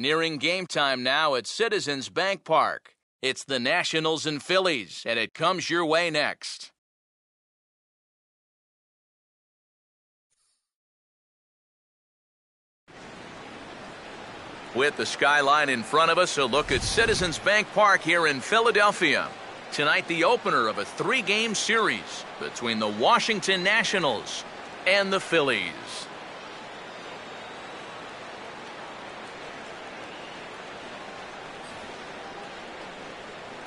Nearing game time now at Citizens Bank Park. It's the Nationals and Phillies, and it comes your way next. With the skyline in front of us, a look at Citizens Bank Park here in Philadelphia. Tonight, the opener of a 3-game series between the Washington Nationals and the Phillies.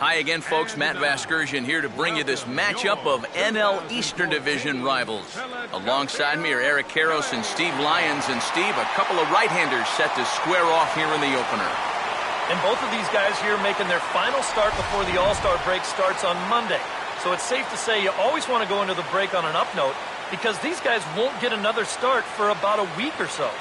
Hi again, folks. Matt Vasgersian here to bring you this matchup of NL Eastern Division rivals. Alongside me are Eric Karros and Steve Lyons. And Steve, a couple of right-handers set to square off here in the opener. And both of these guys here making their final start before the All-Star break starts on Monday. So it's safe to say you always want to go into the break on an up note because these guys won't get another start for about a week or so.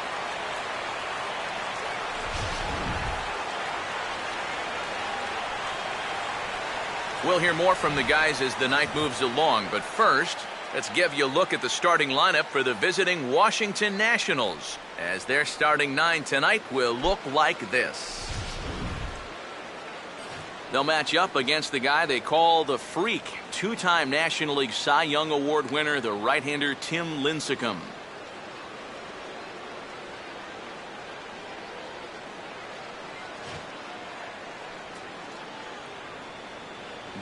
We'll hear more from the guys as the night moves along, but first, let's give you a look at the starting lineup for the visiting Washington Nationals, as their starting 9 tonight will look like this. They'll match up against the guy they call the Freak, 2-time National League Cy Young Award winner, the right-hander Tim Lincecum.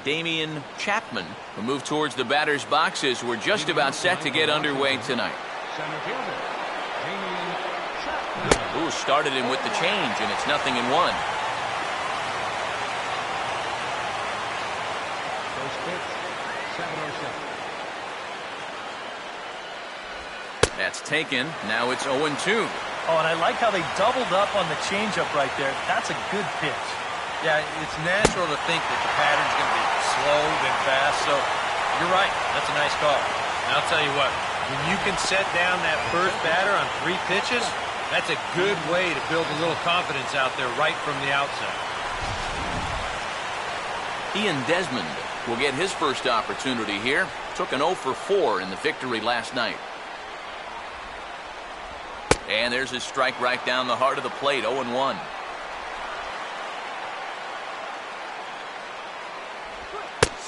Damian Chapman will move towards the batter's box as we're just about set to get underway tonight. Ooh, started him with the change, and it's 0-1. First pitch, 7-0. That's taken. Now it's 0-2. Oh, and I like how they doubled up on the changeup right there. That's a good pitch. Yeah, it's natural to think that the pattern's going to be slow then fast, so you're right. That's a nice call. And I'll tell you what, when you can set down that first batter on 3 pitches, that's a good way to build a little confidence out there right from the outset. Ian Desmond will get his first opportunity here. Took an 0 for 4 in the victory last night. And there's his strike right down the heart of the plate, 0-1.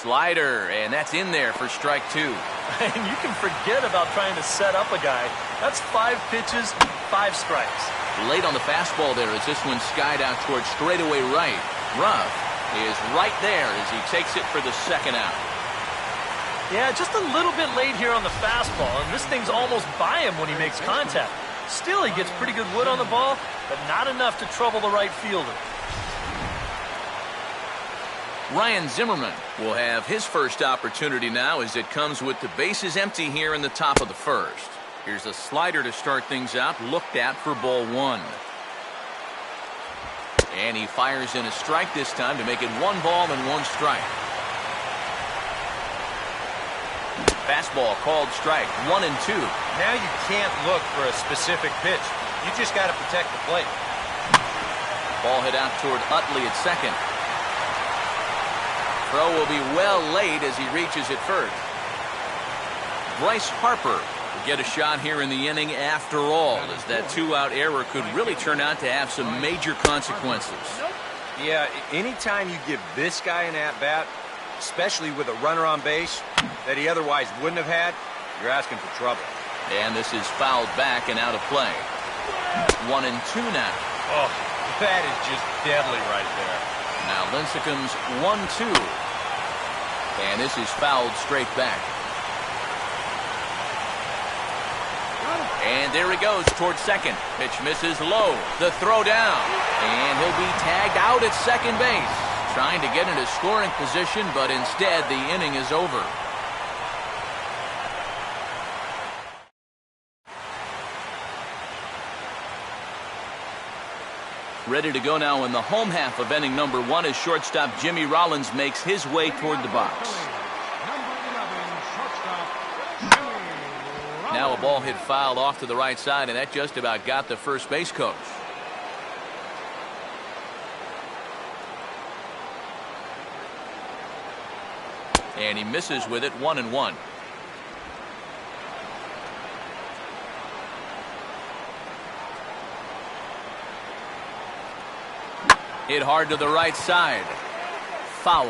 Slider, and that's in there for strike 2. And you can forget about trying to set up a guy. That's 5 pitches, 5 strikes. Late on the fastball there as this one skied out towards straightaway right. Ruff is right there as he takes it for the second out. Yeah, just a little bit late here on the fastball, and this thing's almost by him when he makes contact. Still, he gets pretty good wood on the ball, but not enough to trouble the right fielder. Ryan Zimmerman will have his first opportunity now as it comes with the bases empty here in the top of the first. Here's a slider to start things out, looked at for ball 1. And he fires in a strike this time to make it 1 ball and 1 strike. Fastball called strike, 1-2. Now you can't look for a specific pitch. You just got to protect the plate. Ball hit out toward Utley at second. Throw will be well late as he reaches it first. Bryce Harper will get a shot here in the inning after all, as that 2-out error could really turn out to have some major consequences. Yeah, anytime you give this guy an at-bat, especially with a runner on base that he otherwise wouldn't have had, you're asking for trouble. And this is fouled back and out of play. 1-2 now. Oh, that is just deadly right there. Now Lincecum's 1-2. And this is fouled straight back. And there he goes towards second. Pitch misses low. The throw down. And he'll be tagged out at second base. Trying to get into scoring position, but instead the inning is over. Ready to go now in the home half of inning number 1 as shortstop Jimmy Rollins makes his way toward the box. Now a ball hit foul off to the right side, and that just about got the first base coach. And he misses with it, 1-1. Hit hard to the right side. Foul.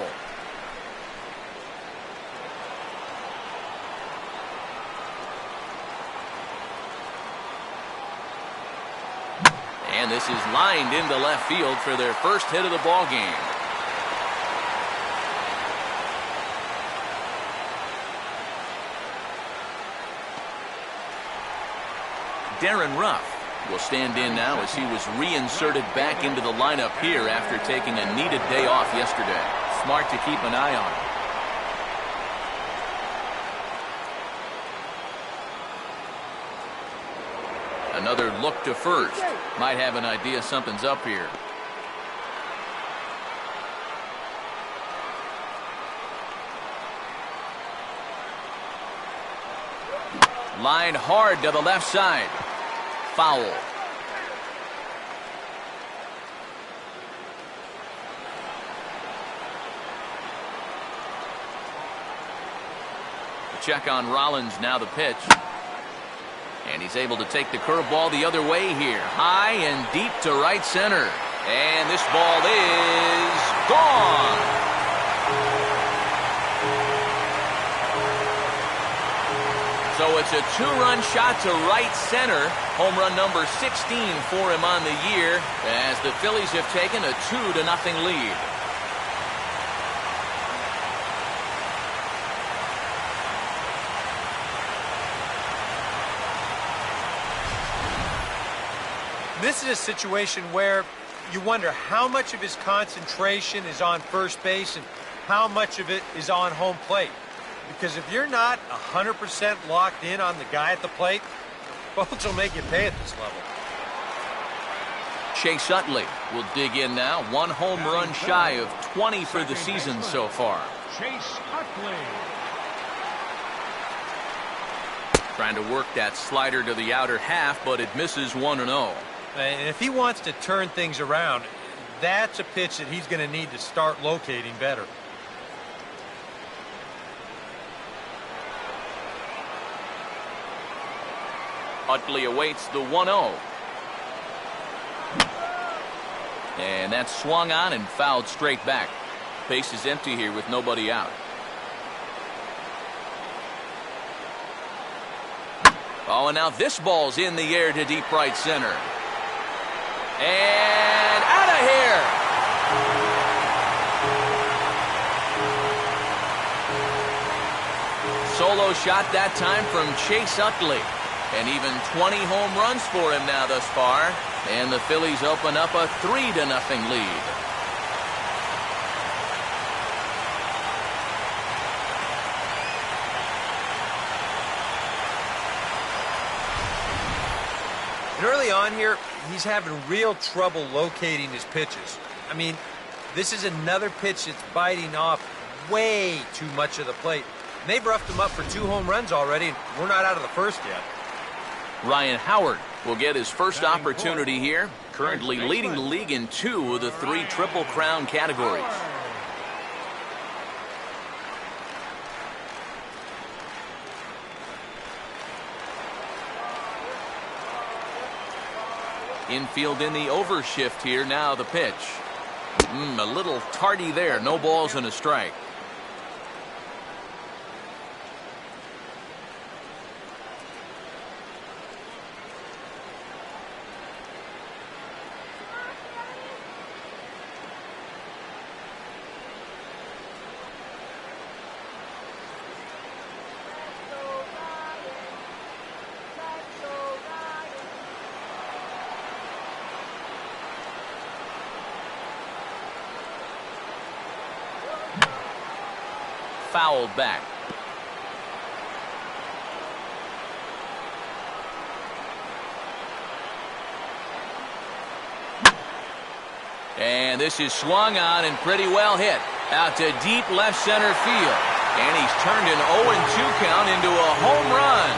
And this is lined into left field for their first hit of the ball game. Darren Ruff will stand in now as he was reinserted back into the lineup here after taking a needed day off yesterday. Smart to keep an eye on him. Another look to first. Might have an idea something's up here. Lined hard to the left side. Foul. The check on Rollins, now the pitch. And he's able to take the curveball the other way here. High and deep to right center. And this ball is gone. So it's a two-run shot to right center. Home run number 16 for him on the year as the Phillies have taken a 2-0 lead. This is a situation where you wonder how much of his concentration is on first base and how much of it is on home plate. Because if you're not 100% locked in on the guy at the plate, folks will make you pay at this level. Chase Utley will dig in now. One home run shy of 20 for the season so far. Chase Utley. Trying to work that slider to the outer half, but it misses 1-0. And if he wants to turn things around, that's a pitch that he's going to need to start locating better. Utley awaits the 1-0. And that's swung on and fouled straight back. Base is empty here with nobody out. Oh, and now this ball's in the air to deep right center. And out of here. Solo shot that time from Chase Utley. And even 20 home runs for him now thus far. And the Phillies open up a 3-0 lead. And early on here, he's having real trouble locating his pitches. I mean, this is another pitch that's biting off way too much of the plate. And they've roughed him up for 2 home runs already, and we're not out of the first yet. Ryan Howard will get his first opportunity here, currently leading the league in 2 of the 3 Triple Crown categories. Infield in the overshift here, now the pitch. A little tardy there, no balls and a strike. Fouled back. And this is swung on and pretty well hit. Out to deep left center field. And he's turned an 0-2 count into a home run.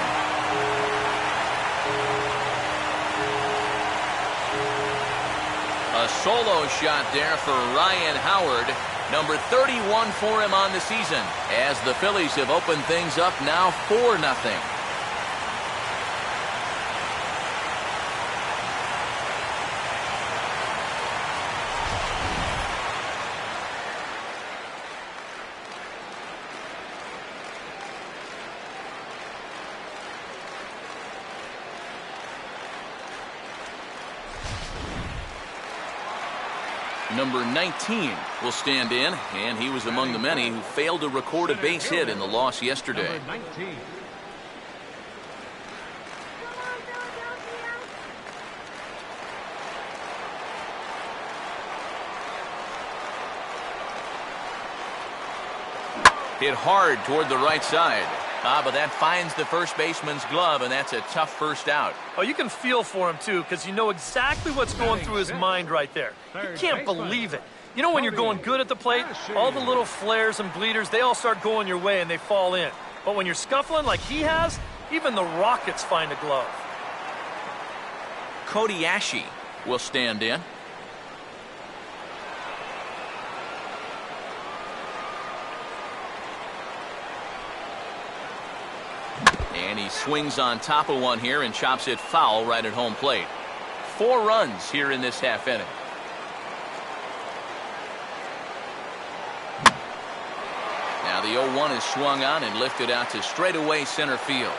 A solo shot there for Ryan Howard. Number 31 for him on the season, as the Phillies have opened things up now 4-0. Number 19 will stand in, and he was among the many who failed to record a base hit in the loss yesterday. Number 19. Hit hard toward the right side. But that finds the first baseman's glove, and that's a tough first out. Oh, you can feel for him, too, because you know exactly what's going through his mind right there. You can't believe it. You know when you're going good at the plate, all the little flares and bleeders, they all start going your way and they fall in. But when you're scuffling like he has, even the Rockets find a glove. Cody Ashe will stand in. And he swings on top of one here and chops it foul right at home plate. 4 runs here in this half inning. Now the 0-1 is swung on and lifted out to straightaway center field.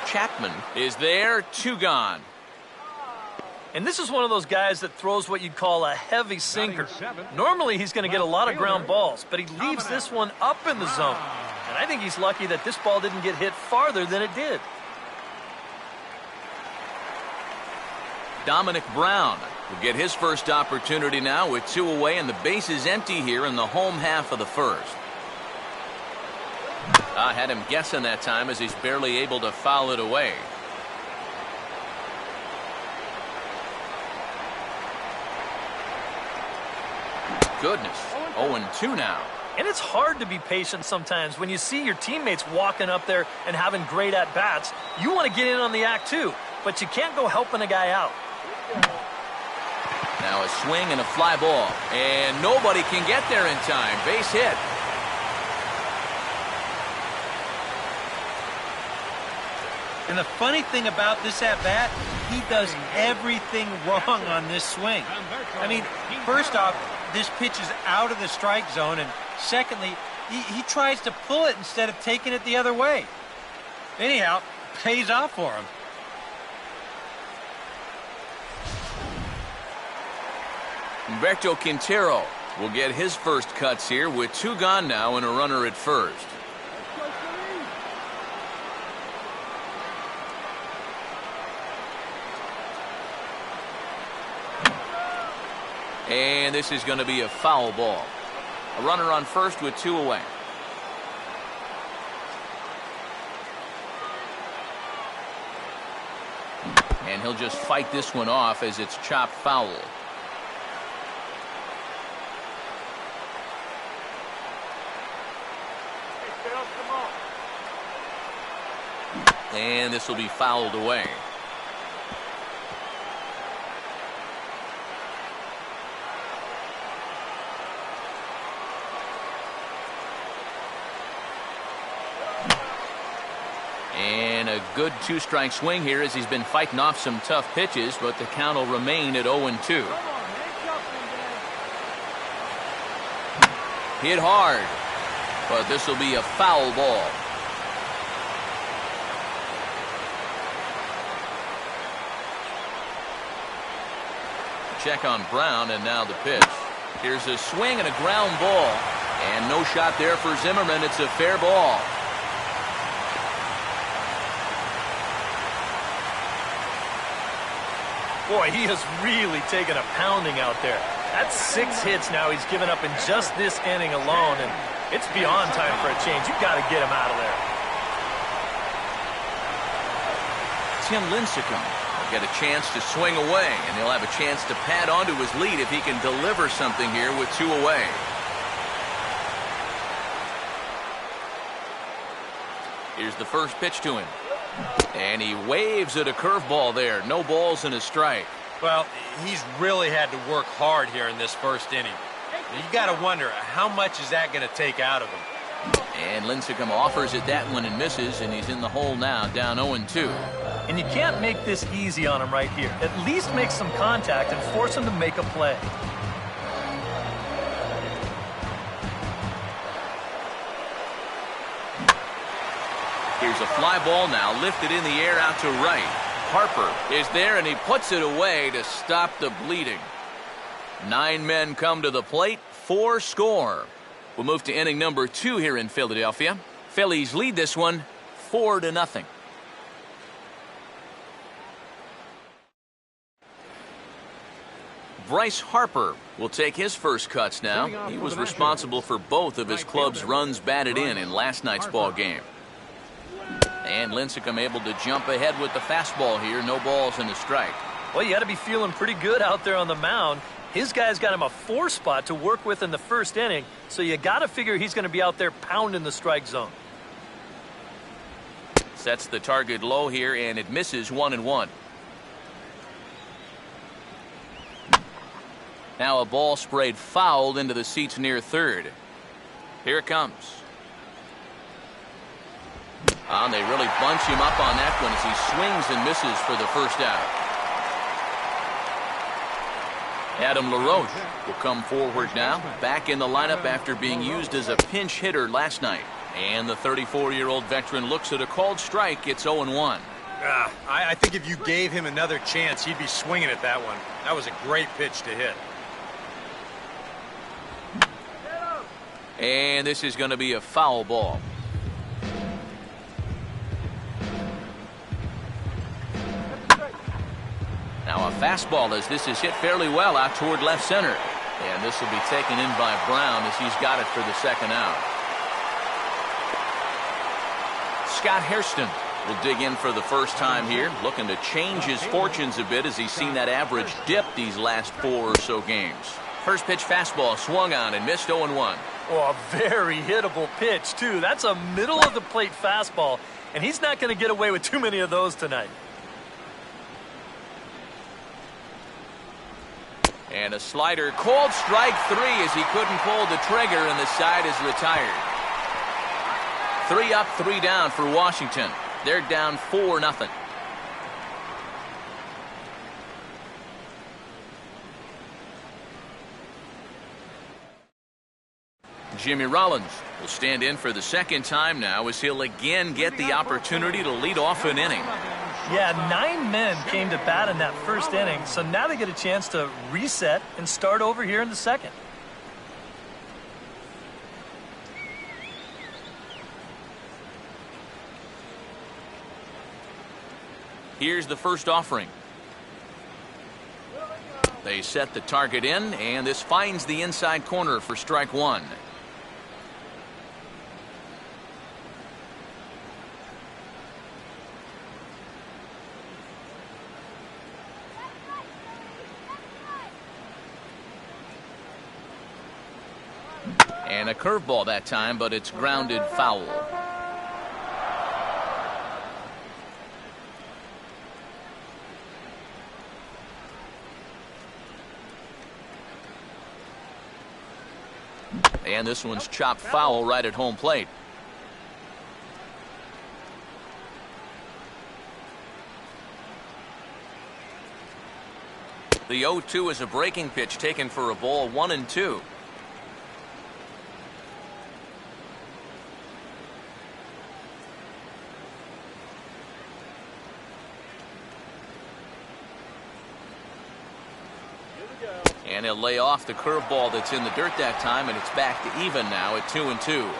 Chapman is there, 2 gone. And this is one of those guys that throws what you'd call a heavy sinker. Normally he's going to get a lot of ground balls, but he leaves this one up in the zone. And I think he's lucky that this ball didn't get hit farther than it did. Dominic Brown will get his first opportunity now with 2 away, and the base is empty here in the home half of the first. I had him guessing that time as he's barely able to foul it away. Goodness, 0-2 now. And it's hard to be patient sometimes when you see your teammates walking up there and having great at-bats. You want to get in on the act too, but you can't go helping a guy out. Now a swing and a fly ball, and nobody can get there in time. Base hit. And the funny thing about this at-bat, he does everything wrong on this swing. I mean, first off, this pitch is out of the strike zone, and secondly, he tries to pull it instead of taking it the other way. Anyhow, pays off for him. Humberto Quintero will get his first cuts here with 2 gone now and a runner at first. And this is going to be a foul ball. A runner on first with 2 away. And he'll just fight this one off as it's chopped foul. And this will be fouled away. And a good 2-strike swing here as he's been fighting off some tough pitches, but the count will remain at 0-2. Hit hard, but this will be a foul ball. Check on Brown, and now the pitch. Here's a swing and a ground ball, and no shot there for Zimmerman. It's a fair ball. Boy, he has really taken a pounding out there. That's 6 hits now he's given up in just this inning alone, and it's beyond time for a change. You've got to get him out of there. Tim Lincecum will get a chance to swing away, and he'll have a chance to pad onto his lead if he can deliver something here with 2 away. Here's the first pitch to him. And he waves at a curveball there. No balls and a strike. Well, he's really had to work hard here in this first inning. You got to wonder, how much is that going to take out of him? And Lincecum offers it that one and misses, and he's in the hole now, down 0-2. And you can't make this easy on him right here. At least make some contact and force him to make a play. Here's a fly ball now, lifted in the air out to right. Harper is there, and he puts it away to stop the bleeding. 9 men come to the plate, 4 score. We'll move to inning number 2 here in Philadelphia. Phillies lead this one 4-0. Bryce Harper will take his first cuts now. He was responsible for both of his club's runs batted in last night's ball game. And Lincecum able to jump ahead with the fastball here. No balls and a strike. Well, you got to be feeling pretty good out there on the mound. His guys got him a 4 spot to work with in the first inning, so you got to figure he's going to be out there pounding the strike zone. Sets the target low here, and it misses 1-1. Now a ball sprayed foul into the seats near third. Here it comes. And they really bunch him up on that one as he swings and misses for the first out. Adam LaRoche will come forward now, back in the lineup after being used as a pinch hitter last night. And the 34-year-old veteran looks at a called strike. It's 0-1. I think if you gave him another chance, he'd be swinging at that one. That was a great pitch to hit. And this is going to be a foul ball. Now a fastball as this is hit fairly well out toward left center. And this will be taken in by Brown as he's got it for the second out. Scott Hairston will dig in for the first time here, looking to change his fortunes a bit as he's seen that average dip these last 4 or so games. First pitch fastball swung on and missed 0-1. Oh, a very hittable pitch, too. That's a middle-of-the-plate fastball, and he's not going to get away with too many of those tonight. And a slider called strike 3 as he couldn't pull the trigger, and the side is retired. 3 up, 3 down for Washington. They're down 4-0. Jimmy Rollins will stand in for the second time now as he'll again get the opportunity to lead off an inning. Yeah, 9 men came to bat in that first inning, so now they get a chance to reset and start over here in the second. Here's the first offering. They set the target in, and this finds the inside corner for strike 1. And a curveball that time, but it's grounded foul. And this one's chopped foul right at home plate. The 0-2 is a breaking pitch taken for a ball 1-2. And he'll lay off the curveball that's in the dirt that time, and it's back to even now at 2-2.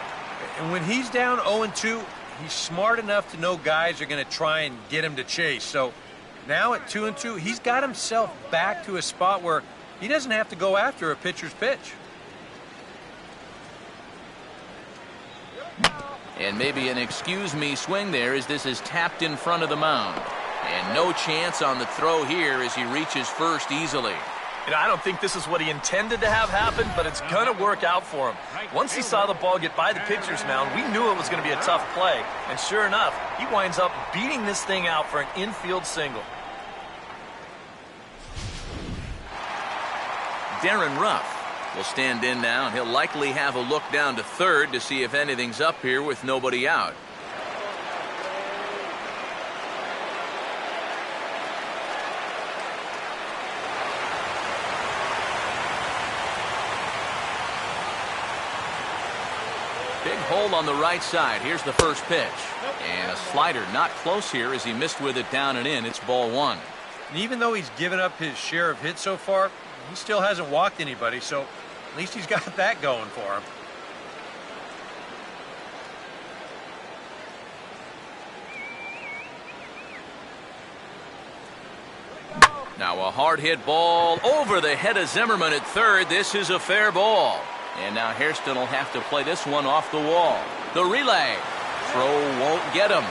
And when he's down 0-2, he's smart enough to know guys are going to try and get him to chase. So now at 2-2, he's got himself back to a spot where he doesn't have to go after a pitcher's pitch. And maybe an excuse me swing there as this is tapped in front of the mound. And no chance on the throw here as he reaches first easily. You know, I don't think this is what he intended to have happen, but it's going to work out for him. Once he saw the ball get by the pitcher's mound, we knew it was going to be a tough play. And sure enough, he winds up beating this thing out for an infield single. Darren Ruff will stand in now, and he'll likely have a look down to third to see if anything's up here with nobody out. Big hole on the right side. Here's the first pitch. And a slider not close here as he missed with it down and in. It's ball 1. And even though he's given up his share of hits so far, he still hasn't walked anybody, so at least he's got that going for him. Now a hard hit ball over the head of Zimmerman at third. This is a fair ball. And now Hairston will have to play this one off the wall. The relay. Throw won't get him.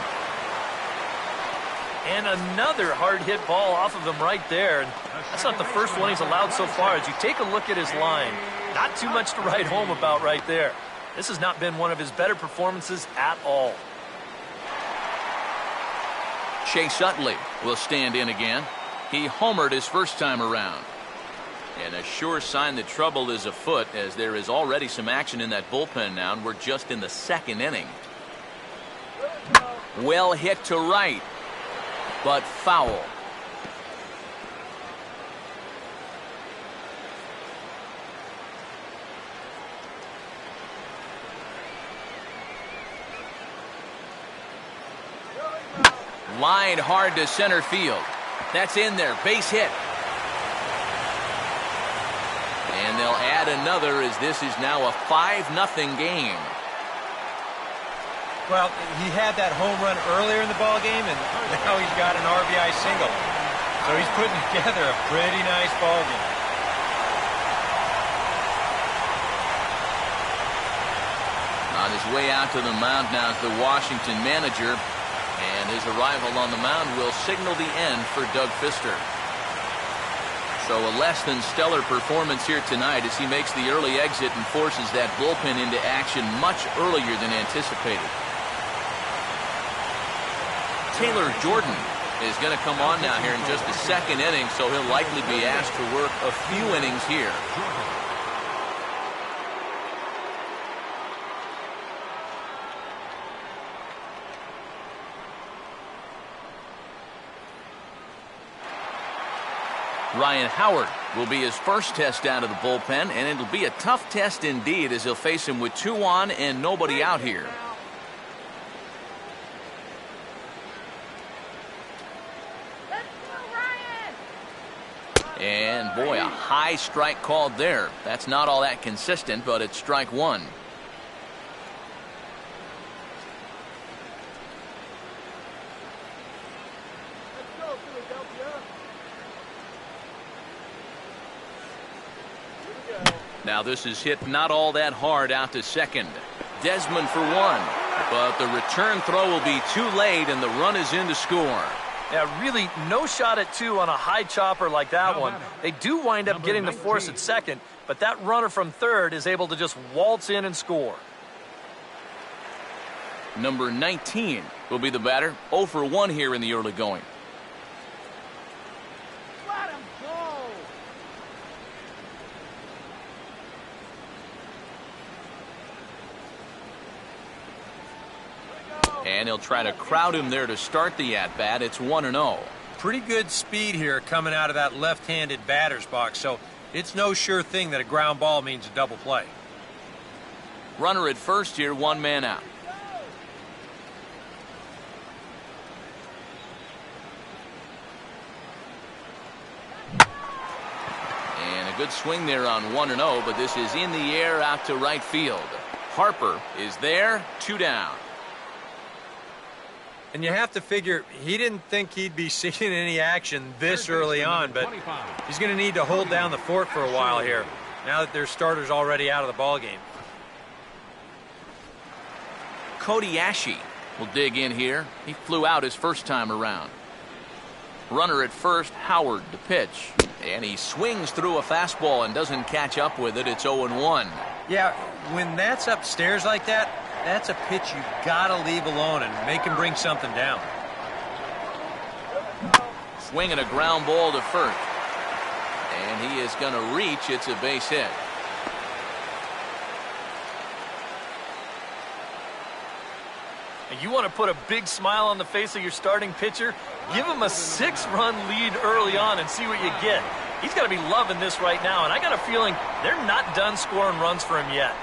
And another hard hit ball off of him right there. And that's not the first one he's allowed so far. As you take a look at his line, not too much to write home about right there. This has not been one of his better performances at all. Chase Utley will stand in again. He homered his first time around. And a sure sign that trouble is afoot, as there is already some action in that bullpen now, and we're just in the second inning. Well hit to right, but foul. Line hard to center field. That's in there. Base hit. And they'll add another, as this is now a 5-0 game. Well, he had that home run earlier in the ball game, and now he's got an RBI single. So he's putting together a pretty nice ball game. On his way out to the mound now is the Washington manager. And his arrival on the mound will signal the end for Doug Fister. So a less than stellar performance here tonight as he makes the early exit and forces that bullpen into action much earlier than anticipated. Taylor Jordan is going to come on now here in just the second inning, so he'll likely be asked to work a few innings here. Ryan Howard will be his first test out of the bullpen, and it'll be a tough test indeed as he'll face him with 2 on and nobody out here. And boy, a high strike called there. That's not all that consistent, but it's strike 1. Now this is hit not all that hard out to second. Desmond for 1. But the return throw will be too late, and the run is in to score. Yeah, really no shot at 2 on a high chopper like that one. They do wind up getting the force at second, but that runner from third is able to just waltz in and score. Number 19 will be the batter. 0 for 1 here in the early going. Let him go. And he'll try to crowd him there to start the at-bat. It's 1-0. Pretty good speed here coming out of that left-handed batter's box, so it's no sure thing that a ground ball means a double play. Runner at first here, 1 man out. And a good swing there on 1-0, but this is in the air out to right field. Harper is there, 2 down. And you have to figure he didn't think he'd be seeing any action this early on, but he's going to need to hold down the fort for a while here, now that their starter's already out of the ball game. Cody Ashe will dig in here. He flew out his first time around. Runner at first, Howard to pitch. And he swings through a fastball and doesn't catch up with it. It's 0-1. Yeah, when that's upstairs like that, that's a pitch you gotta leave alone and make him bring something down. Swinging a ground ball to first. And he is going to reach. It's a base hit. And you want to put a big smile on the face of your starting pitcher? Give him a 6-run lead early on and see what you get. He's got to be loving this right now, and I got a feeling they're not done scoring runs for him yet.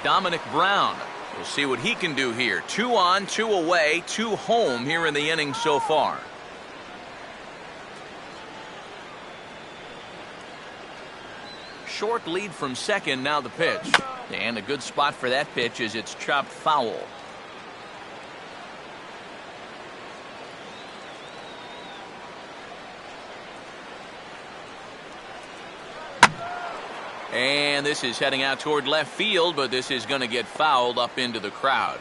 Dominic Brown. We'll see what he can do here. 2 on, 2 away, 2 home here in the inning so far. short lead from second. Now the pitch. And a good spot for that pitch as it's chopped foul. And this is heading out toward left field, but this is going to get fouled up into the crowd.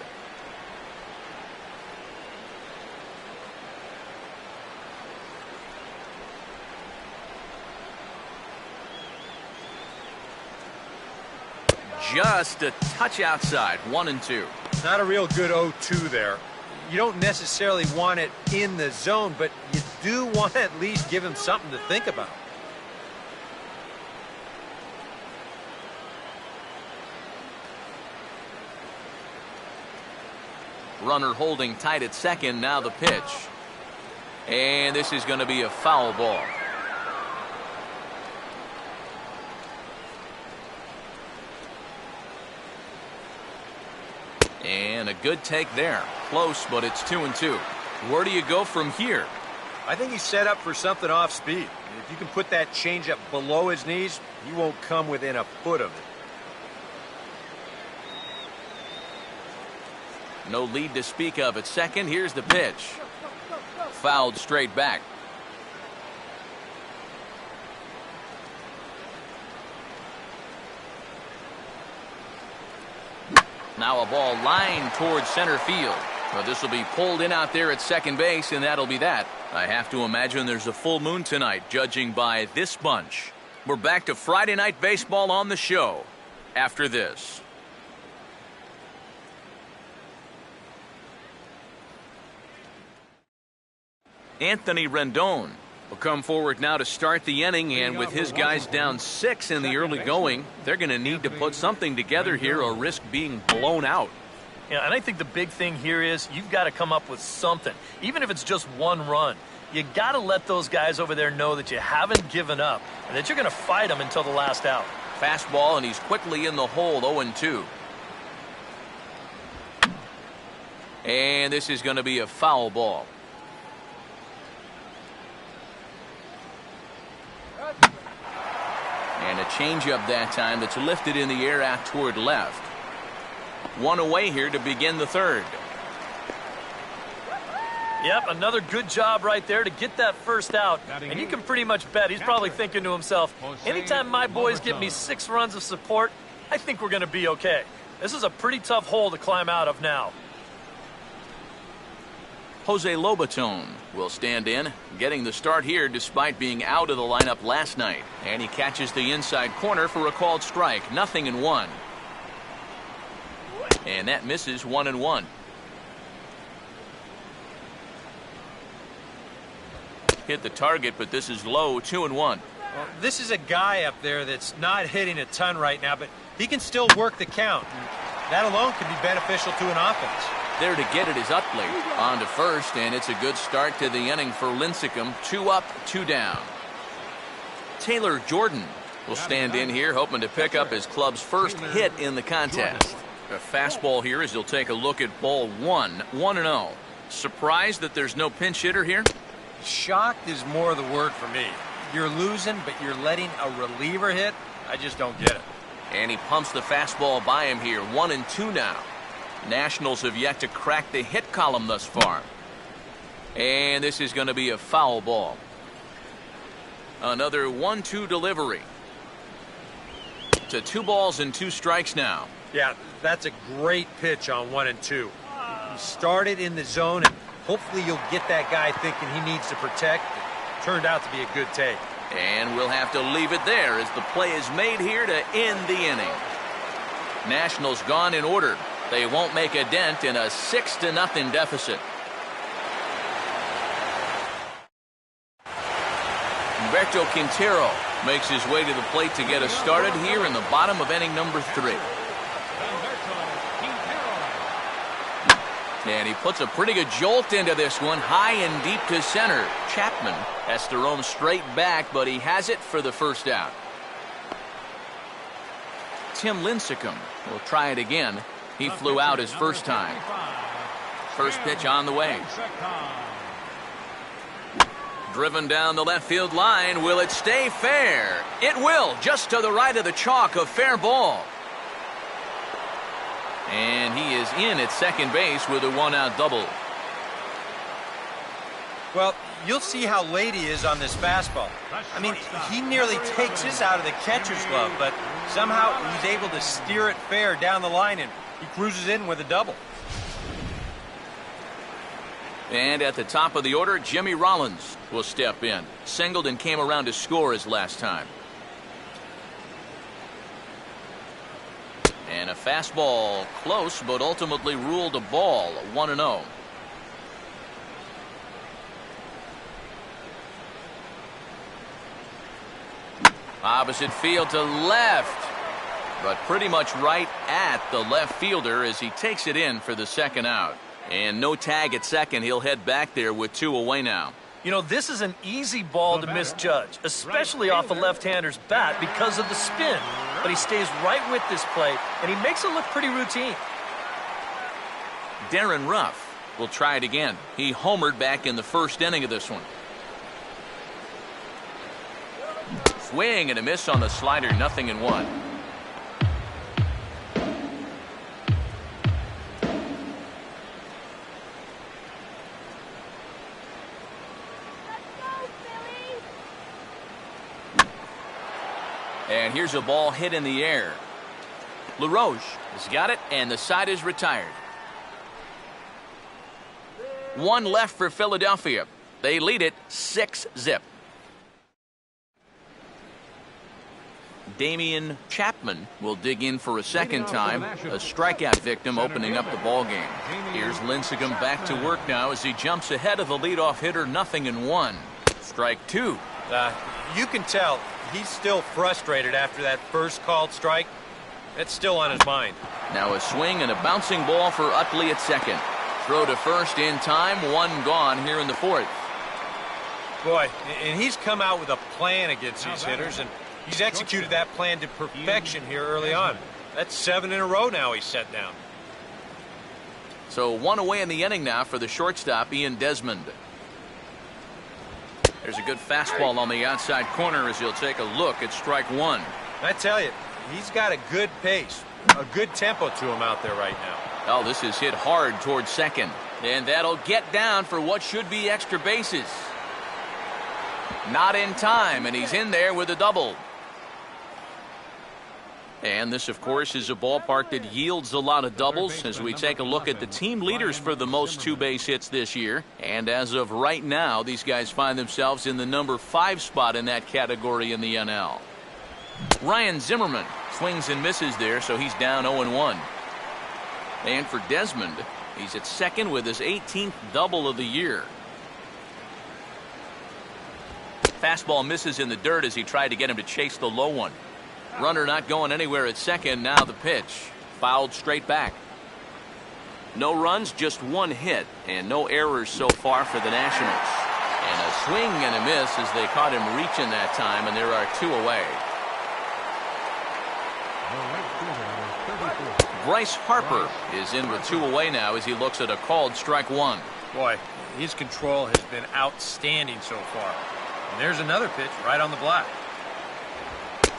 Just a touch outside, 1-2. Not a real good 0-2 there. You don't necessarily want it in the zone, but you do want to at least give him something to think about. Runner holding tight at second. Now the pitch. And this is going to be a foul ball. And a good take there. Close, but it's 2-2. Where do you go from here? I think he's set up for something off speed. If you can put that changeup below his knees, he won't come within a foot of it. No lead to speak of at second. Here's the pitch. Fouled straight back. Now a ball lined towards center field. Well, this will be pulled in out there at second base, and that'll be that. I have to imagine there's a full moon tonight, judging by this bunch. We're back to Friday Night Baseball on the show after this. Anthony Rendon will come forward now to start the inning, and with his guys down 6 in the early going, they're going to need to put something together here or risk being blown out. Yeah, and I think the big thing here is you've got to come up with something, even if it's just one run. You got to let those guys over there know that you haven't given up and that you're going to fight them until the last out. Fastball, and he's quickly in the hole, 0-2. And this is going to be a foul ball. And a changeup that time that's lifted in the air out toward left. One away here to begin the third. Yep, another good job right there to get that first out. And you can pretty much bet he's probably thinking to himself, anytime my boys give me 6 runs of support, I think we're going to be okay. This is a pretty tough hole to climb out of now. Jose Lobaton will stand in, getting the start here despite being out of the lineup last night. And he catches the inside corner for a called strike. 0-1. And that misses 1-1. Hit the target, but this is low. 2-1. Well, this is a guy up there that's not hitting a ton right now, but he can still work the count. That alone can be beneficial to an offense. There to get it is Utley on to first, and it's a good start to the inning for Lincecum. 2 up, 2 down. Taylor Jordan will stand in here, hoping to pick up his club's first hit in the contest. A fastball here as he'll take a look at ball 1, 1-0. Surprised that there's no pinch hitter here? Shocked is more the word for me. You're losing, but you're letting a reliever hit? I just don't get it. And he pumps the fastball by him here. 1-2 now. Nationals have yet to crack the hit column thus far. And this is going to be a foul ball. Another 1-2 delivery. To 2 balls and 2 strikes now. Yeah, that's a great pitch on 1 and 2. You started in the zone, and hopefully you'll get that guy thinking he needs to protect. It turned out to be a good take. And we'll have to leave it there as the play is made here to end the inning. Nationals gone in order. They won't make a dent in a 6-0 deficit. Humberto Quintero makes his way to the plate to get us started here in the bottom of inning number 3. And he puts a pretty good jolt into this one, high and deep to center. Chapman has to roam straight back, but he has it for the first out. Tim Lincecum will try it again. He flew out his first time. First pitch on the way. Driven down the left field line. Will it stay fair? It will, just to the right of the chalk, a fair ball. And he is in at second base with a one-out double. Well, you'll see how late he is on this fastball. I mean, he nearly takes this out of the catcher's glove, but somehow he's able to steer it fair down the line, and he cruises in with a double. And at the top of the order, Jimmy Rollins will step in. Singled and came around to score his last time. And a fastball close, but ultimately ruled a ball, 1-0. Opposite field to left, but pretty much right at the left fielder as he takes it in for the second out. And no tag at second. He'll head back there with 2 away now. You know, this is an easy ball to misjudge, especially off a left-hander's bat because of the spin. But he stays right with this play, and he makes it look pretty routine. Darren Ruff will try it again. He homered back in the first inning of this one. Swing and a miss on the slider, 0-1. And here's a ball hit in the air. LaRoche has got it, and the side is retired. 1 left for Philadelphia. They lead it 6-0. Damian Chapman will dig in for a second time. A strikeout victim opening up the ball game. Here's Lincecum back to work now as he jumps ahead of the leadoff hitter, 0-1. Strike 2. You can tell he's still frustrated after that first called strike. That's still on his mind. Now a swing and a bouncing ball for Utley at second. Throw to first in time, 1 gone here in the 4th. Boy, and he's come out with a plan against these hitters, and he's executed that plan to perfection here early on. That's 7 in a row now he's set down. So 1 away in the inning now for the shortstop, Ian Desmond. There's a good fastball on the outside corner as he'll take a look at strike 1. I tell you, he's got a good pace, a good tempo to him out there right now. Oh, this is hit hard towards second. And that'll get down for what should be extra bases. Not in time, and he's in there with a double. And this, of course, is a ballpark that yields a lot of doubles as we take a look at the team leaders for the most 2-base hits this year. And as of right now, these guys find themselves in the number 5 spot in that category in the NL. Ryan Zimmerman swings and misses there, so he's down 0-1. And for Desmond, he's at second with his 18th double of the year. Fastball misses in the dirt as he tried to get him to chase the low one. Runner not going anywhere at second. Now the pitch. Fouled straight back. No runs, just 1 hit, and no errors so far for the Nationals. And a swing and a miss as they caught him reaching that time, and there are 2 away. Bryce Harper is in with 2 away now as he looks at a called strike 1. Boy, his control has been outstanding so far. And there's another pitch right on the block.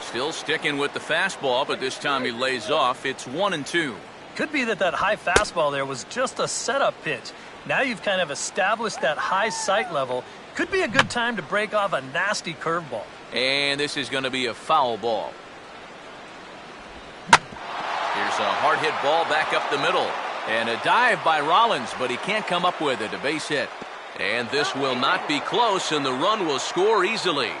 Still sticking with the fastball, but this time he lays off. It's 1-2. Could be that high fastball there was just a setup pitch. Now you've kind of established that high sight level. Could be a good time to break off a nasty curveball. And this is going to be a foul ball. Here's a hard hit ball back up the middle. And a dive by Rollins, but he can't come up with it. A base hit. And this will not be close, and the run will score easily.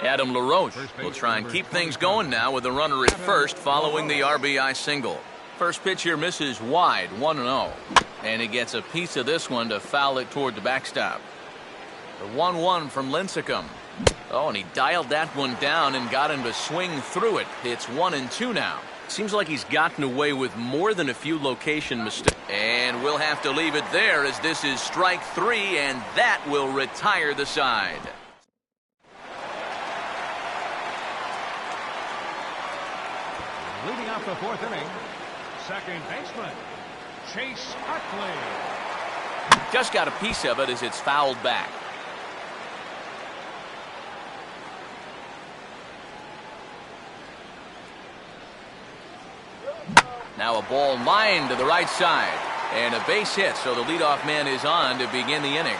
Adam LaRoche will try and keep things going now with a runner at first following the RBI single. First pitch here misses wide, 1-0. And he gets a piece of this one to foul it toward the backstop. The 1-1 from Lincecum. Oh, and he dialed that one down and got him to swing through it. It's 1-2 now. Seems like he's gotten away with more than a few location mistakes. And we'll have to leave it there as this is strike 3, and that will retire the side. Leading off the 4th inning, second baseman, Chase Utley. Just got a piece of it as it's fouled back. Now a ball lined to the right side. And a base hit, so the leadoff man is on to begin the inning.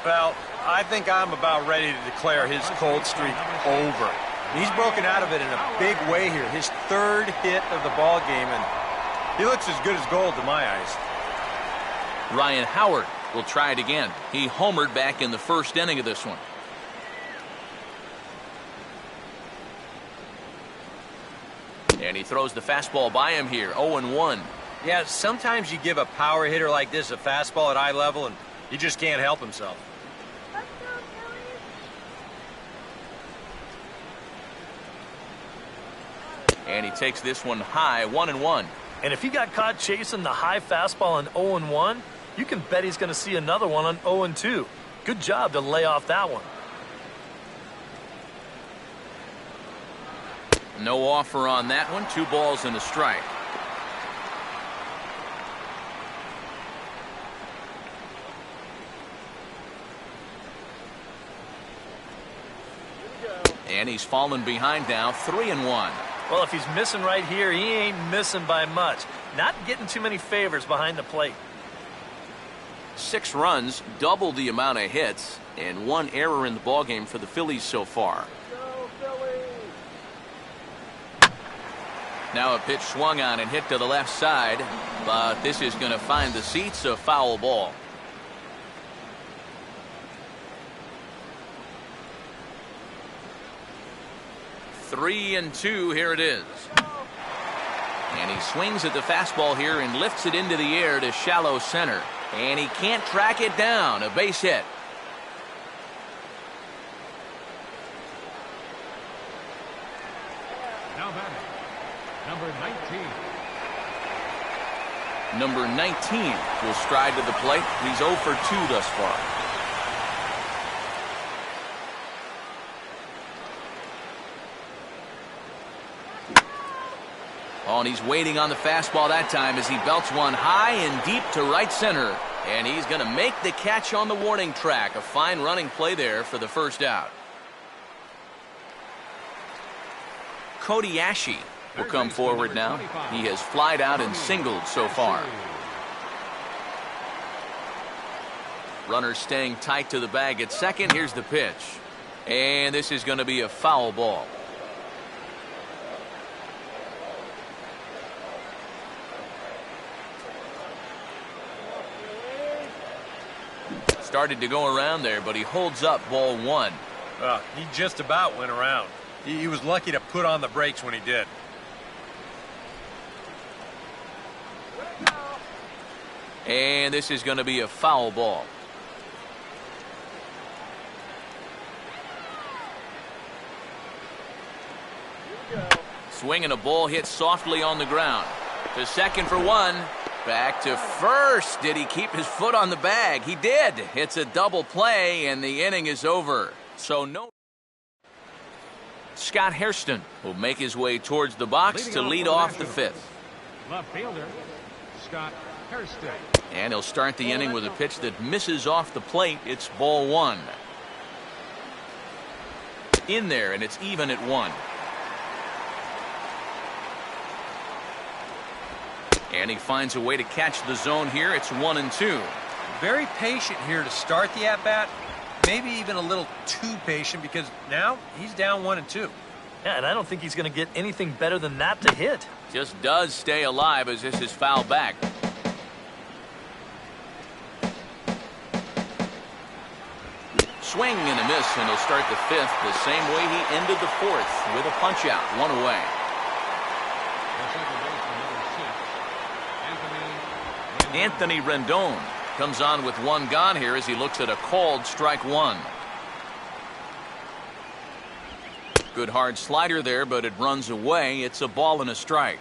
Well, I think I'm about ready to declare his cold streak over. He's broken out of it in a big way here. His third hit of the ball game, and he looks as good as gold to my eyes. Ryan Howard will try it again. He homered back in the first inning of this one. And he throws the fastball by him here, 0-1. Yeah, sometimes you give a power hitter like this a fastball at eye level, and he just can't help himself. And he takes this one high, 1-1. And if he got caught chasing the high fastball on 0-1, you can bet he's going to see another one on 0-2. Good job to lay off that one. No offer on that one. 2 balls and a strike. And he's fallen behind now, 3-1. Well, if he's missing right here, he ain't missing by much. Not getting too many favors behind the plate. 6 runs, double the amount of hits, and 1 error in the ballgame for the Phillies so far. Now a pitch swung on and hit to the left side, but this is going to find the seats, a foul ball. Three and 2, here it is. And he swings at the fastball here and lifts it into the air to shallow center. And he can't track it down, a base hit. Now batting, number 19. Number 19 will stride to the plate. He's 0 for 2 thus far. Oh, and he's waiting on the fastball that time as he belts one high and deep to right center. And he's going to make the catch on the warning track. A fine running play there for the first out. Cody Ashe will come forward now. He has flied out and singled so far. Runner staying tight to the bag at second. Here's the pitch. And this is going to be a foul ball. Started to go around there, but he holds up ball 1. He just about went around. He was lucky to put on the brakes when he did. And this is going to be a foul ball. Swinging a ball hit softly on the ground. To second for 1. Back to first. Did he keep his foot on the bag? He did. It's a double play, and the inning is over. So no. Scott Hairston will make his way towards the box to lead off the 5th. Left fielder, Scott Hairston. And he'll start the inning with a pitch that misses off the plate. It's ball 1. In there, and it's even at 1. And he finds a way to catch the zone here. It's 1-2. Very patient here to start the at-bat. Maybe even a little too patient because now he's down 1-2. Yeah, and I don't think he's going to get anything better than that to hit. Just does stay alive as this is fouled back. Swing and a miss, and he'll start the 5th the same way he ended the 4th with a punch-out, 1 away. Anthony Rendon comes on with 1 gone here as he looks at a called strike 1. Good hard slider there, but it runs away. It's a ball and a strike.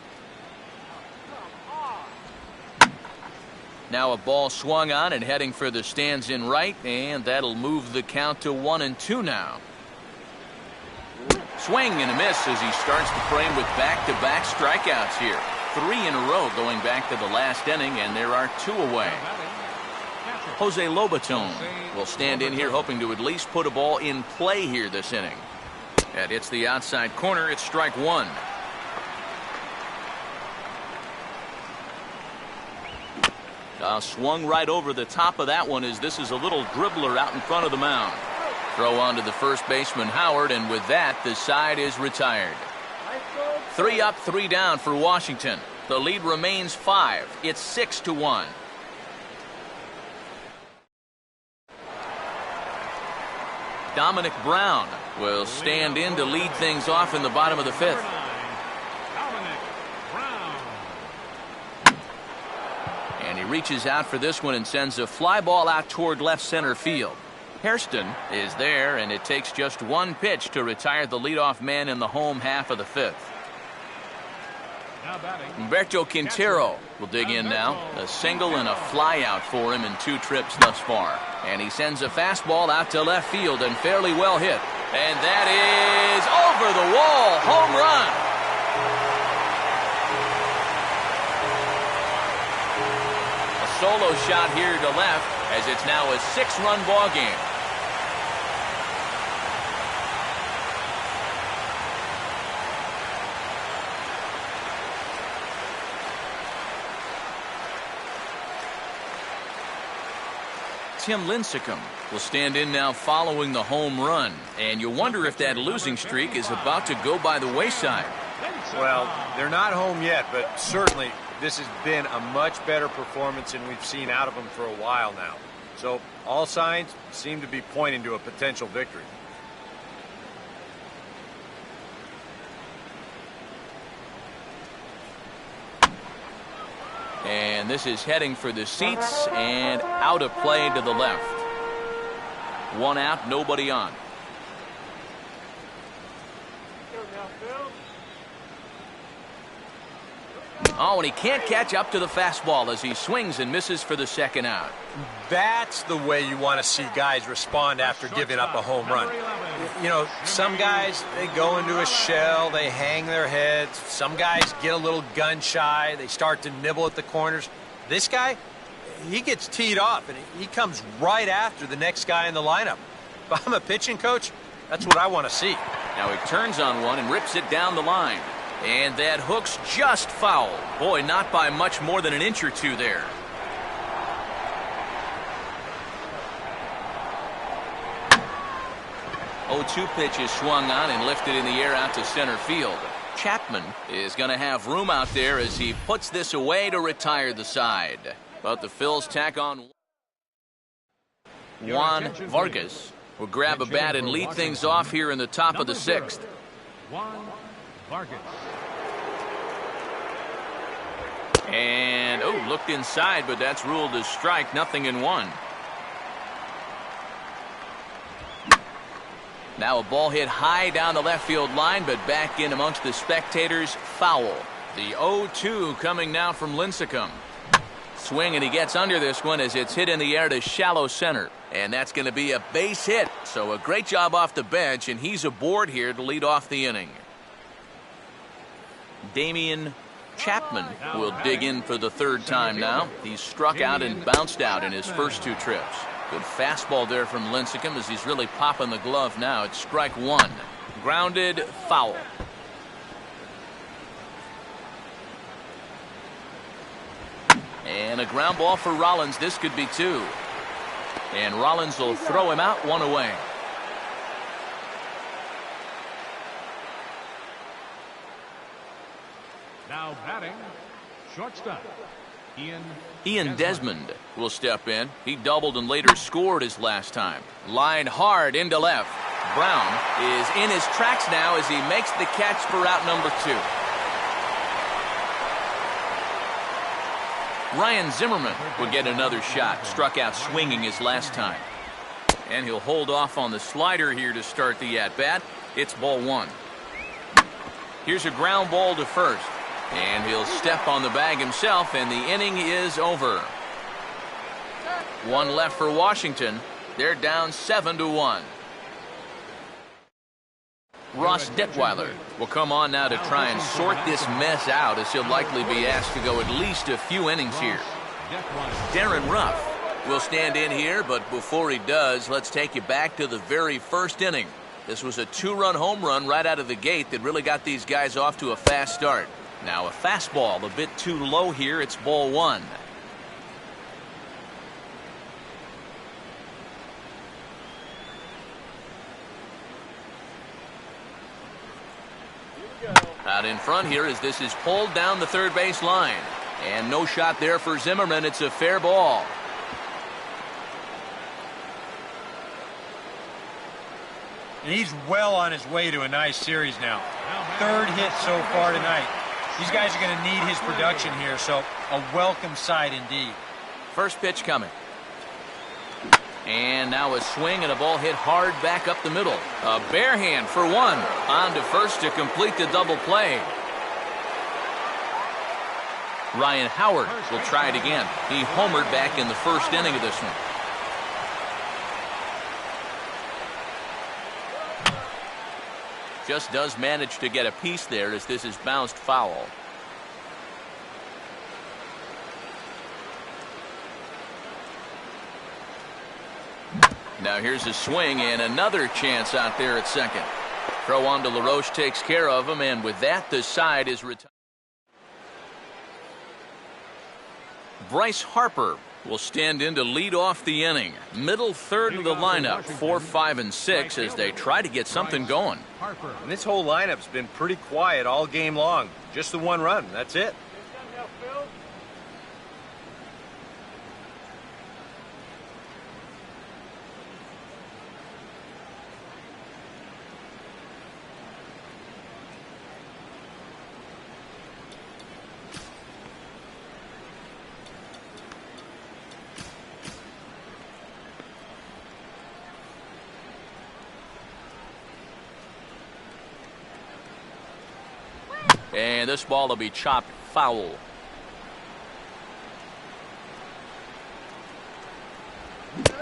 Now a ball swung on and heading for the stands in right, and that'll move the count to 1-2 now. Swing and a miss as he starts the frame with back-to-back strikeouts here. 3 in a row going back to the last inning, and there are 2 away. Jose Lobaton will stand in here hoping to at least put a ball in play here this inning. That hits the outside corner. It's strike 1. Swung right over the top of that one as this is a little dribbler out in front of the mound. Throw on to the first baseman Howard, and with that the side is retired. 3 up, 3 down for Washington. The lead remains 5. It's 6-1. Dominic Brown will stand in to lead things off in the bottom of the 5th. And he reaches out for this one and sends a fly ball out toward left center field. Hairston is there, and it takes just 1 pitch to retire the leadoff man in the home half of the 5th. Humberto Quintero will dig in now. A single and a fly out for him in 2 trips thus far. And he sends a fastball out to left field and fairly well hit. And that is over the wall. Home run. A solo shot here to left as it's now a 6-run ball game. Tim Lincecum will stand in now following the home run, and you wonder if that losing streak is about to go by the wayside. Well, they're not home yet, but certainly this has been a much better performance than we've seen out of them for a while now. So all signs seem to be pointing to a potential victory. And this is heading for the seats and out of play to the left. 1 out, nobody on. Oh, and he can't catch up to the fastball as he swings and misses for the 2nd out. That's the way you want to see guys respond after giving up a home run. You know, some guys, they go into a shell, they hang their heads. Some guys get a little gun shy, they start to nibble at the corners. This guy, he gets teed off, and he comes right after the next guy in the lineup. If I'm a pitching coach, that's what I want to see. Now he turns on one and rips it down the line. And that hook's just foul. Boy, not by much more than an inch or 2 there. Oh, 2 pitch is swung on and lifted in the air out to center field. Chapman is going to have room out there as he puts this away to retire the side. But the Phils tack on. Juan Vargas will grab a bat and lead things off here in the top of the 6th. Juan Vargas. And, looked inside, but that's ruled as strike. 0-1. Now a ball hit high down the left field line, but back in amongst the spectators. Foul. The 0-2 coming now from Lincecum. Swing, and he gets under this one as it's hit in the air to shallow center. And that's going to be a base hit. So a great job off the bench, and he's aboard here to lead off the inning. Damian Chapman will dig in for the 3rd time now. He's struck out and bounced out in his first 2 trips. Good fastball there from Lincecum as he's really popping the glove now. It's strike 1. Grounded, foul. And a ground ball for Rollins. This could be 2. And Rollins will throw him out, 1 away. Now batting, shortstop, Ian Desmond will step in. He doubled and later scored his last time. Line hard into left. Brown is in his tracks now as he makes the catch for out number 2. Ryan Zimmerman will get another shot. Struck out swinging his last time. And he'll hold off on the slider here to start the at-bat. It's ball 1. Here's a ground ball to first. And he'll step on the bag himself, and the inning is over. 1 left for Washington. They're down 7-1. Ross Detweiler will come on now to try and sort this mess out, as he'll likely be asked to go at least a few innings here. Darren Ruff will stand in here, but before he does, let's take you back to the very first inning. This was a 2-run home run right out of the gate that really got these guys off to a fast start. Now a fastball a bit too low here. It's ball 1. Out in front here as this is pulled down the third base line. And no shot there for Zimmerman. It's a fair ball. And he's well on his way to a nice series now. 3rd hit so far tonight. These guys are going to need his production here, so a welcome sight indeed. First pitch coming. And now a swing and a ball hit hard back up the middle. A bare hand for 1. On to first to complete the double play. Ryan Howard will try it again. He homered back in the first inning of this one. Just does manage to get a piece there as this is bounced foul. Now here's a swing and another chance out there at second. Throw on to LaRoche takes care of him, and with that the side is retired. Bryce Harper will stand in to lead off the inning. Middle third of the lineup, 4, 5, and 6 as they try to get something going. And this whole lineup's been pretty quiet all game long. Just the 1 run, that's it. And this ball will be chopped foul.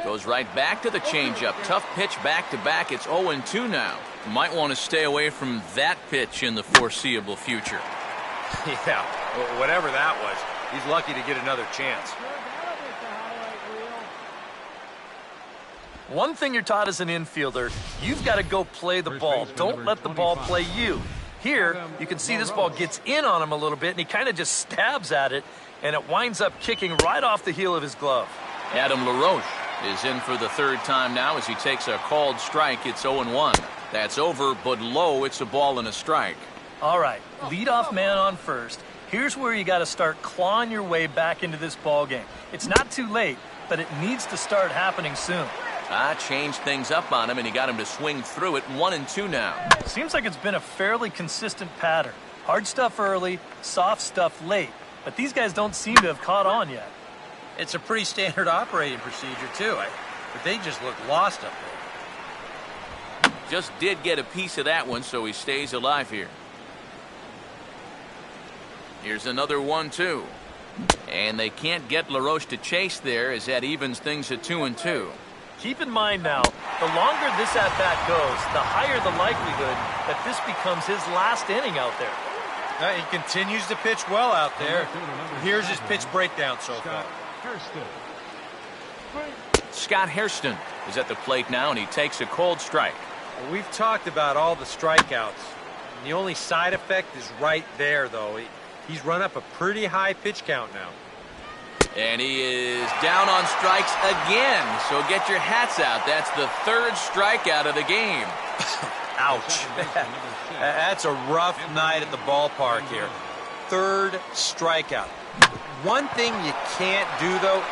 Goes right back to the changeup. Tough pitch back to back. It's 0-2 now. Might want to stay away from that pitch in the foreseeable future. Yeah, whatever that was, he's lucky to get another chance. One thing you're taught as an infielder, you've got to go play the ball. Don't let the ball play you. Here, you can see this ball gets in on him a little bit, and he kind of just stabs at it, and it winds up kicking right off the heel of his glove. Adam LaRoche is in for the 3rd time now as he takes a called strike. It's 0-1. That's over, but low. It's a ball and a strike. All right, leadoff man on first. Here's where you got to start clawing your way back into this ball game. It's not too late, but it needs to start happening soon. Changed things up on him, and he got him to swing through it. 1-2 now. Seems like it's been a fairly consistent pattern. Hard stuff early, soft stuff late. But these guys don't seem to have caught on yet. It's a pretty standard operating procedure, too. But they just look lost up there. Just did get a piece of that one, so he stays alive here. Here's another 1-2. And they can't get LaRoche to chase there as that evens things at 2-2. Keep in mind now, the longer this at-bat goes, the higher the likelihood that this becomes his last inning out there. He continues to pitch well out there. Here's his pitch breakdown so far. Scott Hairston is at the plate now, and he takes a cold strike. Well, we've talked about all the strikeouts. And the only side effect is right there, though. He's run up a pretty high pitch count now. And he is down on strikes again. So get your hats out. That's the 3rd strikeout of the game. Ouch. That's a rough night at the ballpark here. 3rd strikeout. One thing you can't do, though,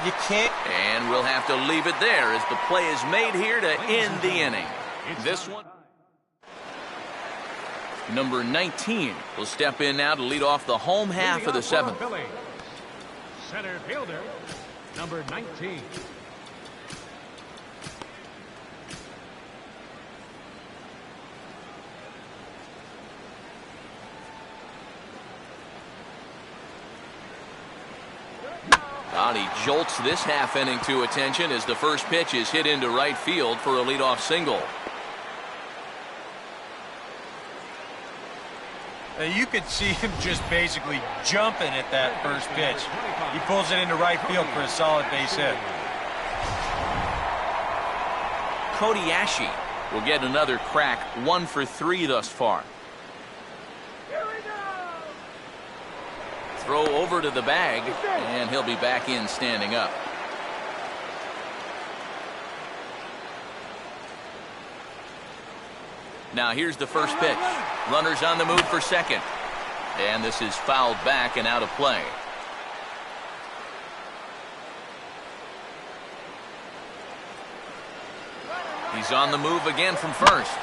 you can't. And we'll have to leave it there as the play is made here to end the inning. This one. Number 19 will step in now to lead off the home half of the 7th. Center fielder, number 19. He jolts this half inning to attention as the first pitch is hit into right field for a leadoff single. Now, you could see him just basically jumping at that first pitch. He pulls it into right field for a solid base hit. Cody Ashe will get another crack, 1 for 3 thus far. Throw over to the bag, and he'll be back in standing up. Now here's the first pitch. Runners on the move for second. And this is fouled back and out of play. He's on the move again from first.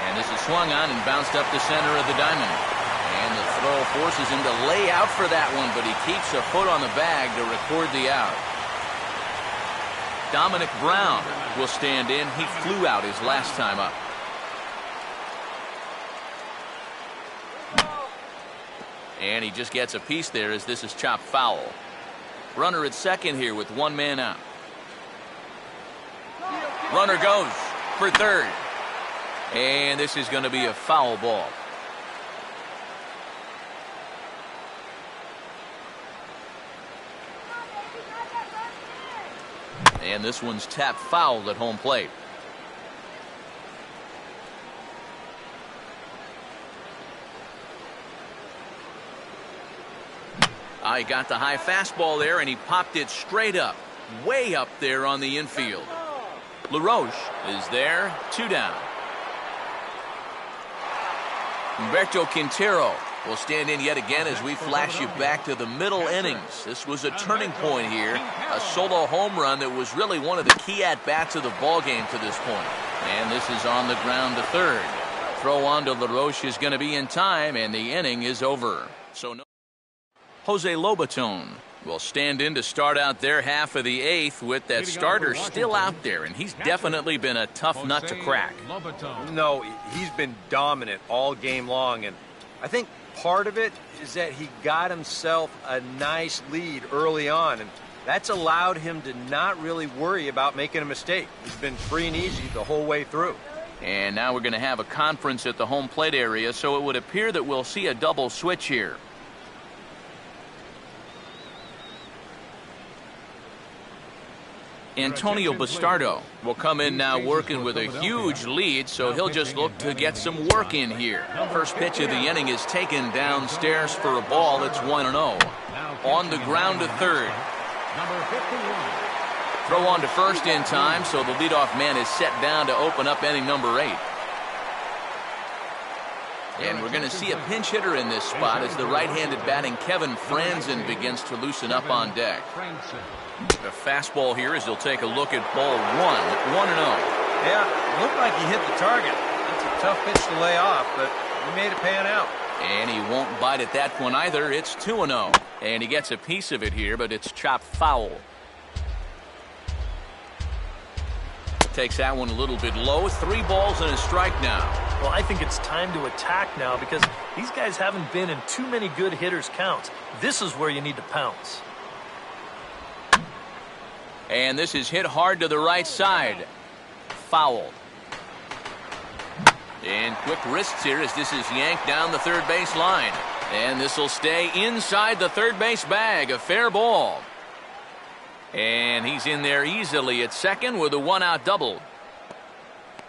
And this is swung on and bounced up the center of the diamond. And the throw forces him to lay out for that one, but he keeps a foot on the bag to record the out. Dominic Brown will stand in. He flew out his last time up. And he just gets a piece there as this is chopped foul. Runner at second here with 1 man out. Runner goes for third. And this is going to be a foul ball. And this one's tapped foul at home plate. He got the high fastball there, and he popped it straight up, way up there on the infield. LaRoche is there, 2 down. Humberto Quintero will stand in yet again as we flash you back to the middle innings. This was a turning point here, a solo home run that was really one of the key at-bats of the ballgame to this point. And this is on the ground to third. Throw on to LaRoche is going to be in time, and the inning is over. So no. Jose Lobaton will stand in to start out their half of the 8th with that starter still out there, and he's definitely been a tough nut to crack. No, he's been dominant all game long, and I think part of it is that he got himself a nice lead early on, and that's allowed him to not really worry about making a mistake. He's been free and easy the whole way through. And now we're going to have a conference at the home plate area, so it would appear that we'll see a double switch here. Antonio Bastardo will come in now working with a huge lead, so he'll just look to get some work in here. First pitch of the inning is taken downstairs for a ball. It's 1-0. On the ground to third. Throw on to first in time, so the leadoff man is set down to open up inning number 8. And we're going to see a pinch hitter in this spot as the right-handed batting Kevin Franzen begins to loosen up on deck. The fastball here as he'll take a look at ball 1-0. Yeah, looked like he hit the target. That's a tough pitch to lay off, but he made it pan out. And he won't bite at that one either. It's 2-0. And he gets a piece of it here, but it's chopped foul. Takes that one a little bit low. 3 balls and a strike now. Well, I think it's time to attack now because these guys haven't been in too many good hitters' counts. This is where you need to pounce. And this is hit hard to the right side. Foul. And quick wrists here as this is yanked down the third base line. And this will stay inside the third base bag. A fair ball. And he's in there easily at second with a 1-out double.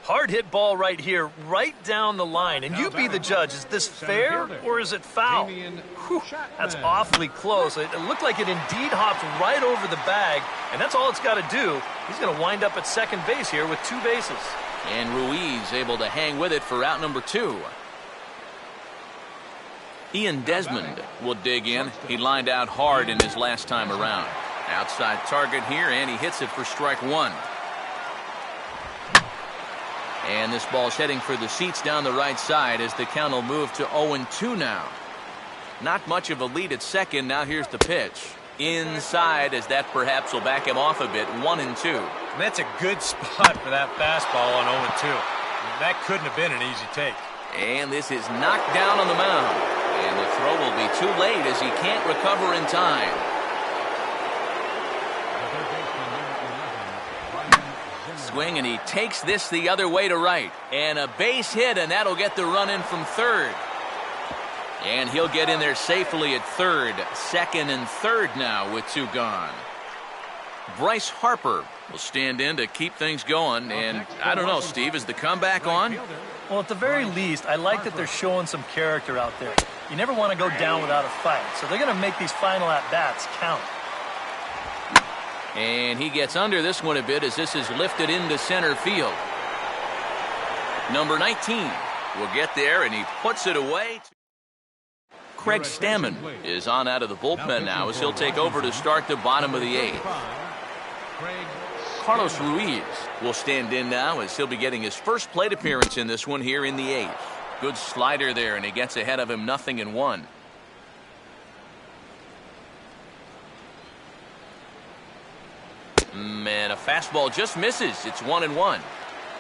Hard hit ball right here, right down the line. And you be the judge. Is this fair or is it foul? Whew, that's awfully close. It looked like it indeed hopped right over the bag. And that's all it's got to do. He's going to wind up at second base here with 2 bases. And Ruiz able to hang with it for out number 2. Ian Desmond will dig in. He lined out hard in his last time around. Outside target here, and he hits it for strike 1. And this ball's heading for the seats down the right side as the count will move to 0-2 now. Not much of a lead at second. Now here's the pitch. Inside as that perhaps will back him off a bit. 1-2. And that's a good spot for that fastball on 0-2. That couldn't have been an easy take. And this is knocked down on the mound. And the throw will be too late as he can't recover in time. Swing, and he takes this the other way to right. And a base hit, and that'll get the run in from third. And he'll get in there safely at third. Second and third now with 2 gone. Bryce Harper will stand in to keep things going. And I don't know, Steve, is the comeback on? Well, at the very least, I like that they're showing some character out there. You never want to go down without a fight, so they're going to make these final at-bats count. And he gets under this one a bit as this is lifted into center field. Number 19 will get there, and he puts it away. Craig Stammen is on out of the bullpen now as he'll take over to start the bottom of the 8th. Carlos Ruiz will stand in now as he'll be getting his first plate appearance in this one here in the 8th. Good slider there, and he gets ahead of him 0-1. And a fastball just misses. It's 1-1.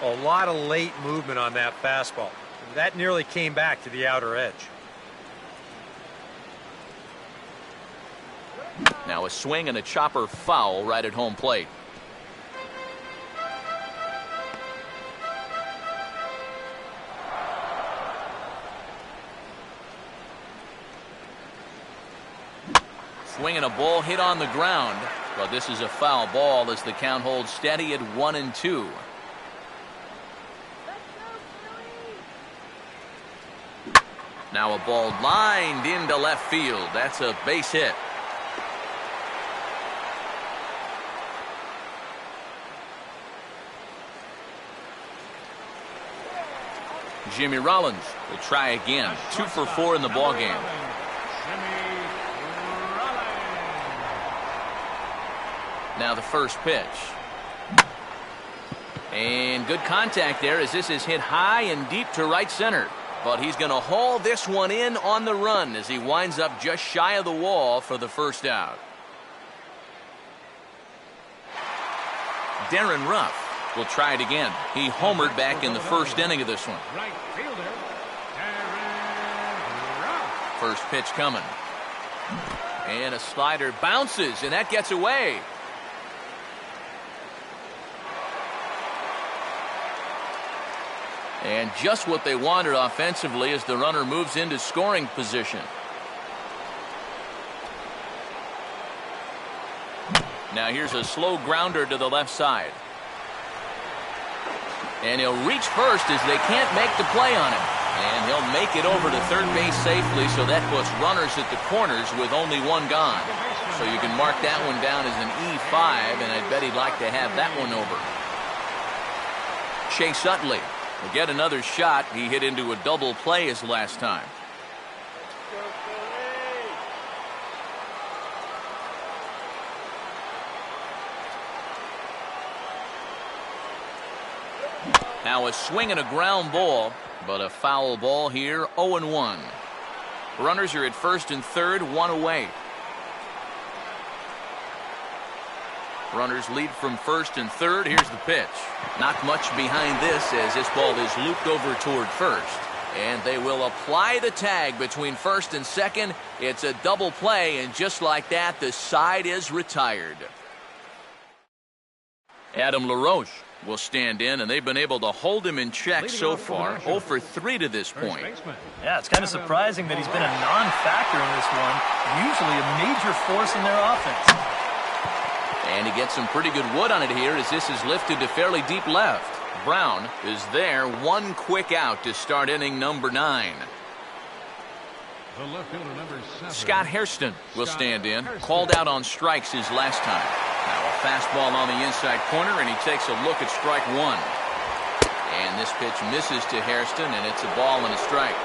A lot of late movement on that fastball. That nearly came back to the outer edge. Now a swing and a chopper foul right at home plate. Swinging a ball hit on the ground, but this is a foul ball as the count holds steady at 1-2. Now a ball lined into left field. That's a base hit. Jimmy Rollins will try again. 2 for 4 in the ballgame. Now the first pitch. And good contact there as this is hit high and deep to right center. But he's going to haul this one in on the run as he winds up just shy of the wall for the first out. Darren Ruff will try it again. He homered back in the first inning of this one. Right fielder, Darren Ruff. First pitch coming. And a slider bounces, and that gets away. And just what they wanted offensively as the runner moves into scoring position. Now here's a slow grounder to the left side. And he'll reach first as they can't make the play on him. And he'll make it over to third base safely, so that puts runners at the corners with only 1 gone. So you can mark that one down as an E5, and I bet he'd like to have that one over. Chase Utley will get another shot. He hit into a double play his last time. Now a swing and a ground ball, but a foul ball here, 0-1. Runners are at first and third, 1 away. Runners lead from first and third. Here's the pitch. Not much behind this as this ball is looped over toward first. And they will apply the tag between first and second. It's a double play, and just like that, the side is retired. Adam LaRoche will stand in, and they've been able to hold him in check so far. 0 for 3 to this point. Yeah, it's kind of surprising that he's been a non-factor in this one. Usually a major force in their offense. And he gets some pretty good wood on it here as this is lifted to fairly deep left. Brown is there, 1 quick out to start inning number 9. The left fielder, number 7. Scott Hairston will stand in. Called out on strikes his last time. Now a fastball on the inside corner, and he takes a look at strike 1. And this pitch misses to Hairston, and it's a ball and a strike.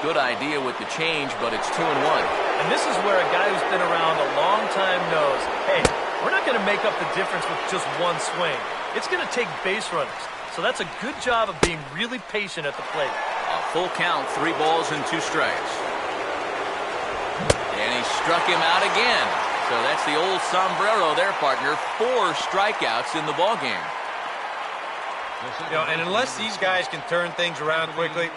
Good idea with the change, but it's 2-1. And this is where a guy who's been around a long time knows, hey, we're not going to make up the difference with just 1 swing. It's going to take base runners. So that's a good job of being really patient at the plate. A full count, 3 balls and 2 strikes. And he struck him out again. So that's the old sombrero there, partner. 4 strikeouts in the ballgame. You know, and unless these guys can turn things around quickly,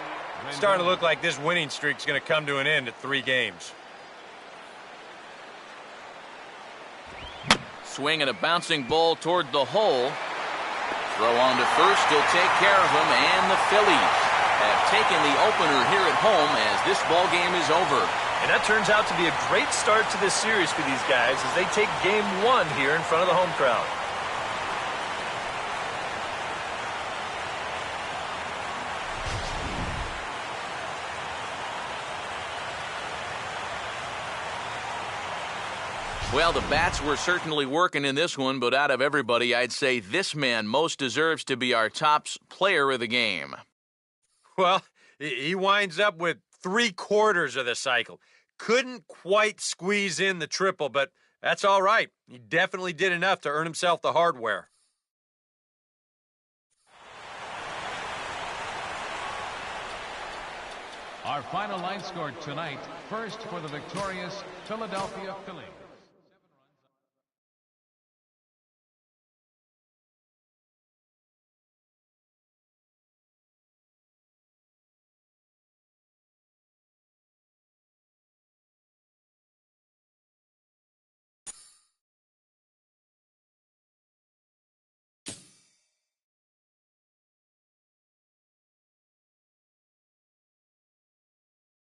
it's starting to look like this winning streak is going to come to an end at 3 games. Swing and a bouncing ball toward the hole. Throw on to first. He'll take care of him, and the Phillies have taken the opener here at home as this ball game is over. And that turns out to be a great start to this series for these guys as they take game 1 here in front of the home crowd. Well, the bats were certainly working in this one, but out of everybody, I'd say this man most deserves to be our top player of the game. Well, he winds up with 3/4 of the cycle. Couldn't quite squeeze in the triple, but that's all right. He definitely did enough to earn himself the hardware. Our final line score tonight, first for the victorious Philadelphia Phillies.